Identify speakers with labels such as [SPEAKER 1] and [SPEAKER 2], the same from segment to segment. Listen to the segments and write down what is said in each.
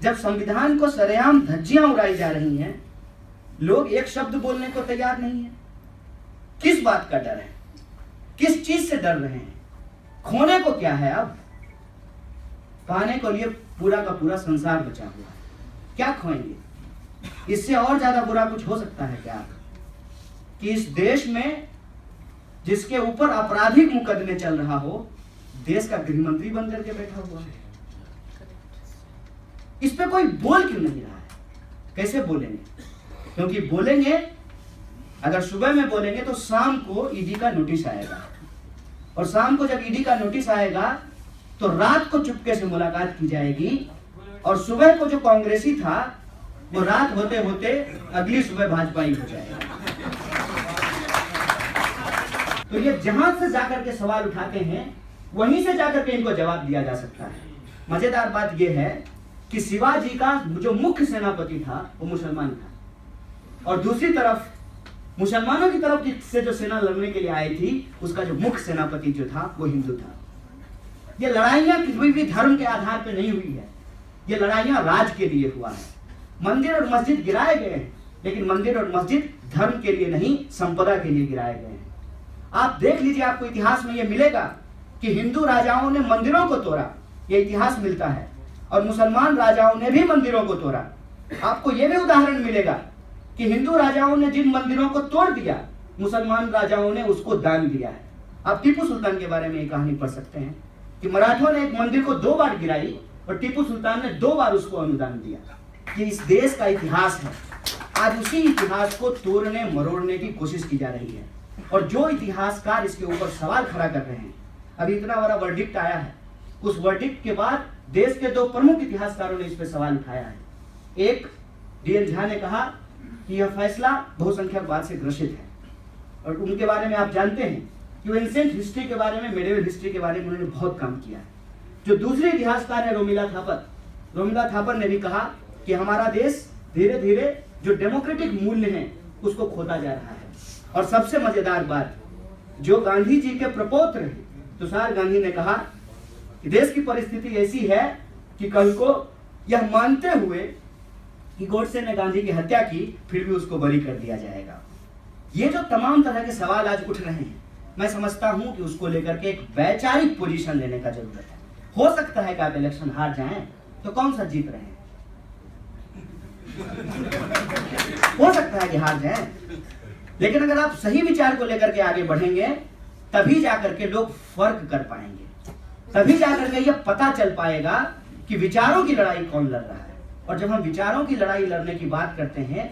[SPEAKER 1] जब संविधान को सरेआम धज्जियां उड़ाई जा रही हैं, लोग एक शब्द बोलने को तैयार नहीं है। किस बात का डर है? किस चीज से डर रहे हैं? खोने को क्या है? अब पाने को लिए पूरा का पूरा संसार बचा हुआ है, क्या खोएंगे? इससे और ज्यादा बुरा कुछ हो सकता है क्या कि इस देश में जिसके ऊपर आपराधिक मुकदमे चल रहा हो, देश का गृह मंत्री बन करके बैठा हुआ है। इस पे कोई बोल क्यों नहीं रहा है? कैसे बोलेंगे? क्योंकि बोलेंगे, अगर सुबह में बोलेंगे तो शाम को ईडी का नोटिस आएगा, और शाम को जब ईडी का नोटिस आएगा तो रात को चुपके से मुलाकात की जाएगी, और सुबह को जो कांग्रेसी था वो रात होते होते अगली सुबह भाजपा ही हो जाएगा। तो ये जहां से जाकर के सवाल उठाते हैं वहीं से जाकर के इनको जवाब दिया जा सकता है। मजेदार बात यह है कि शिवाजी का जो मुख्य सेनापति था वो मुसलमान था, और दूसरी तरफ मुसलमानों की तरफ से जो सेना लड़ने के लिए आई थी उसका जो मुख्य सेनापति जो था वो हिंदू था। ये लड़ाइयां किसी भी धर्म के आधार पर नहीं हुई है, ये लड़ाइयां राज के लिए हुआ है। मंदिर और मस्जिद गिराए गए हैं, लेकिन मंदिर और मस्जिद धर्म के लिए नहीं, संपदा के लिए गिराए गए हैं। आप देख लीजिए, आपको इतिहास में यह मिलेगा कि हिंदू राजाओं ने मंदिरों को तोड़ा, यह इतिहास मिलता है, और मुसलमान राजाओं ने भी मंदिरों को तोड़ा। आपको यह भी उदाहरण मिलेगा कि हिंदू राजाओं ने जिन मंदिरों को तोड़ दिया, मुसलमान राजाओं ने उसको दान दिया है। आप टीपू सुल्तान के बारे में एक कहानी पढ़ सकते हैं कि मराठों ने एक मंदिर को 2 बार गिराई और टीपू सुल्तान ने 2 बार उसको अनुदान दिया। ये इस देश का इतिहास है। आज उसी इतिहास को तोड़ने मरोड़ने की कोशिश की जा रही है, और जो इतिहासकार इसके ऊपर सवाल खड़ा कर रहे हैं, अभी इतना बड़ा वर्डिक्ट आया है, उस वर्डिक्ट के बाद देश के 2 प्रमुख इतिहासकारों ने इस पर सवाल उठाया है। एक डीएन झा ने कहा कि यह फैसला बहुसंख्यकवाद से ग्रसित है, और उनके बारे में आप जानते हैं कि वो एंशिएंट हिस्ट्री के बारे में, मेडिवल हिस्ट्री के बारे में उन्होंने बहुत काम किया है। जो दूसरे इतिहासकार है रोमिला थापर ने भी कहा कि हमारा देश धीरे धीरे जो डेमोक्रेटिक मूल्य हैं उसको खोता जा रहा है। और सबसे मजेदार बात, जो गांधी जी के प्रपौत्र हैं तुषार गांधी ने कहा कि देश की परिस्थिति ऐसी है कि कल को यह मानते हुए कि गोडसे ने गांधी की हत्या की, फिर भी उसको बरी कर दिया जाएगा। ये जो तमाम तरह के सवाल आज उठ रहे हैं, मैं समझता हूं कि उसको लेकर के एक वैचारिक पोजीशन लेने का जरूरत है। हो सकता है कि आप इलेक्शन हार जाएं तो कौन सा जीत रहे हैं, हो सकता है कि हार जाएं, लेकिन अगर आप सही विचार को लेकर के आगे बढ़ेंगे तभी जाकर के लोग फर्क कर पाएंगे, तभी जाकर के यह पता चल पाएगा कि विचारों की लड़ाई कौन लड़ रहा है। और जब हम विचारों की लड़ाई लड़ने की बात करते हैं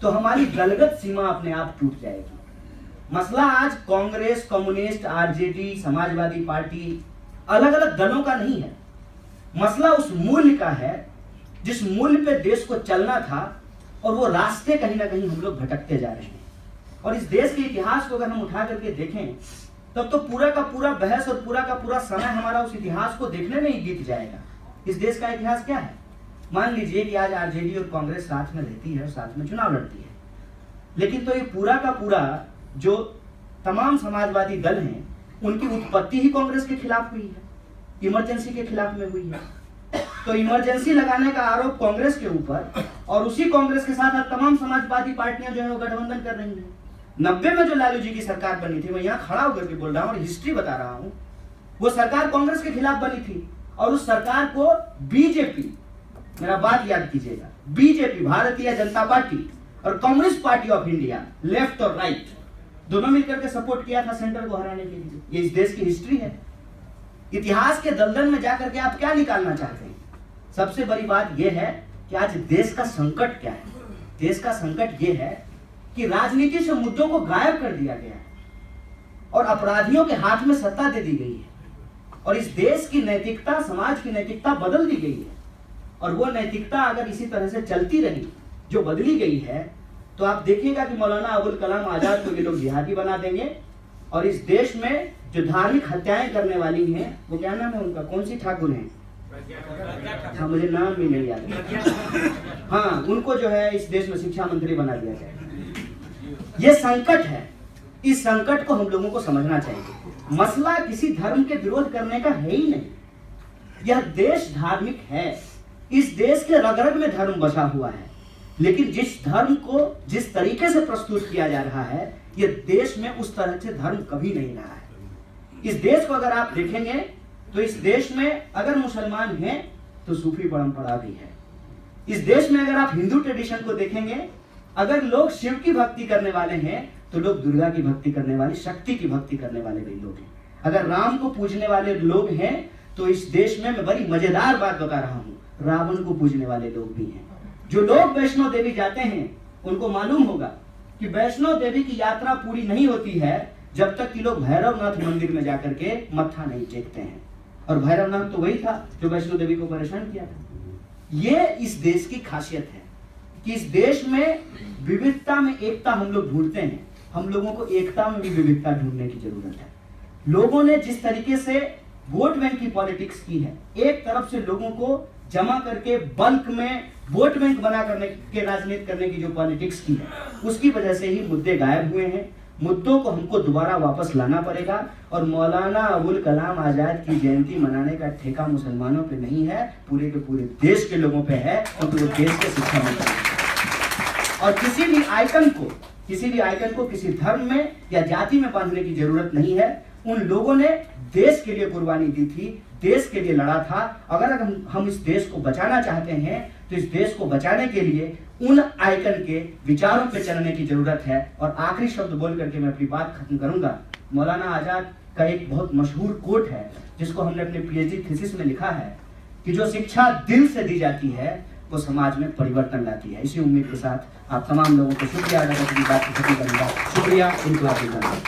[SPEAKER 1] तो हमारी दलगत सीमा अपने आप टूट जाएगी। मसला आज Congress, communist, RJD, Samajwadi party, अलग अलग दलों का नहीं है। मसला उस मूल्य का है जिस मूल्य पे देश को चलना था, और वो रास्ते कहीं ना कहीं हम लोग भटकते जा रहे हैं। और इस देश के इतिहास को अगर हम उठा करके देखें तब तो पूरा का पूरा बहस और पूरा का पूरा समय हमारा उस इतिहास को देखने में ही बीत जाएगा। इस देश का इतिहास क्या है? मान लीजिए कि आज आरजेडी और कांग्रेस साथ में रहती है और साथ में चुनाव लड़ती है, लेकिन तो ये पूरा का पूरा जो तमाम समाजवादी दल हैं उनकी उत्पत्ति ही कांग्रेस के खिलाफ हुई है, इमरजेंसी के खिलाफ में हुई है। तो इमरजेंसी लगाने का आरोप कांग्रेस के ऊपर, और उसी कांग्रेस के साथ तमाम समाजवादी पार्टियां जो है वो गठबंधन कर रही हैं। 90 में जो लालू जी की सरकार बनी थी, मैं यहाँ खड़ा होकर के बोल रहा हूँ और हिस्ट्री बता रहा हूँ, वो सरकार कांग्रेस के खिलाफ बनी थी, और उस सरकार को बीजेपी, मेरा बात याद कीजिएगा, बीजेपी भारतीय जनता पार्टी और communist party of India, left और राइट, दोनों मिलकर के सपोर्ट किया था सेंटर को हराने के लिए। ये इस देश की हिस्ट्री है। इतिहास के दलदल में जाकर के आप क्या निकालना चाहते हैं? सबसे बड़ी बात यह है कि आज देश का संकट क्या है? देश का संकट यह है कि राजनीति से मुद्दों को गायब कर दिया गया है और अपराधियों के हाथ में सत्ता दे दी गई है, और इस देश की नैतिकता, समाज की नैतिकता बदल दी गई है। और वो नैतिकता अगर इसी तरह से चलती रही जो बदली गई है, तो आप देखिएगा कि मौलाना अबुल कलाम आजाद को ये लोग जिहादी बना देंगे, और इस देश में जो धार्मिक हत्याएं करने वाली हैं, वो क्या नाम है उनका, कौन सी ठाकुर है, हाँ मुझे नाम भी नहीं याद, हाँ उनको जो है इस देश में शिक्षा मंत्री बना दिया जाए। ये संकट है, इस संकट को हम लोगों को समझना चाहिए। मसला किसी धर्म के विरोध करने का है ही नहीं, यह देश धार्मिक है, इस देश के रग रग में धर्म बसा हुआ है, लेकिन जिस धर्म को जिस तरीके से प्रस्तुत किया जा रहा है, ये देश में उस तरह से धर्म कभी नहीं रहा है। इस देश को अगर आप देखेंगे तो इस देश में अगर मुसलमान हैं तो सूफी परंपरा भी है। इस देश में अगर आप हिंदू ट्रेडिशन को देखेंगे, अगर लोग शिव की भक्ति करने वाले हैं तो लोग दुर्गा की भक्ति करने वाले, शक्ति की भक्ति करने वाले भी लोग हैं। अगर राम को पूजने वाले लोग हैं तो इस देश में मैं बड़ी मजेदार बात बता रहा हूं, रावण को पूजने वाले लोग भी हैं। जो लोग वैष्णो देवी जाते हैं उनको मालूम होगा कि वैष्णो देवी की यात्रा पूरी नहीं होती है जब तक कि लोग भैरवनाथ मंदिर में जाकर के मत्था नहीं टेकते हैं। और भैरवनाथ तो वही था जो वैष्णो देवी को परेशान किया था। ये इस देश की खासियत है कि इस देश में विविधता में एकता हम लोग ढूंढते हैं। हम लोगों को एकता में भी विविधता ढूंढने की जरूरत है। लोगों ने जिस तरीके से वोट बैंक की पॉलिटिक्स की है, एक तरफ से लोगों को जमा करके बल्क में वोट बैंक बना करने के राजनीति करने की जो पॉलिटिक्स की है, उसकी वजह से ही मुद्दे गायब हुए हैं। मुद्दों को हमको दोबारा वापस लाना पड़ेगा और मौलाना अबुल कलाम आजाद की जयंती मनाने का ठेका मुसलमानों पे नहीं है, पूरे के पूरे देश के लोगों पे है, क्योंकि वो देश के शिक्षा मंत्री हैं। और किसी भी आइकन को किसी धर्म में या जाति में बांधने की जरूरत नहीं है। उन लोगों ने देश के लिए कुर्बानी दी थी, देश के लिए लड़ा था। अगर हम इस देश को बचाना चाहते हैं तो इस देश को बचाने के लिए उन आइकन के विचारों पे चलने की जरूरत है। और आखिरी शब्द बोल करके मैं अपनी बात खत्म करूंगा। मौलाना आजाद का एक बहुत मशहूर कोट है जिसको हमने अपने पीएचडी थीसिस में लिखा है कि जो शिक्षा दिल से दी जाती है वो समाज में परिवर्तन लाती है। इसी उम्मीद के साथ आप तमाम लोगों को शुक्रिया अदा करके बात खत्म करूंगा। शुक्रिया। इनकलाब।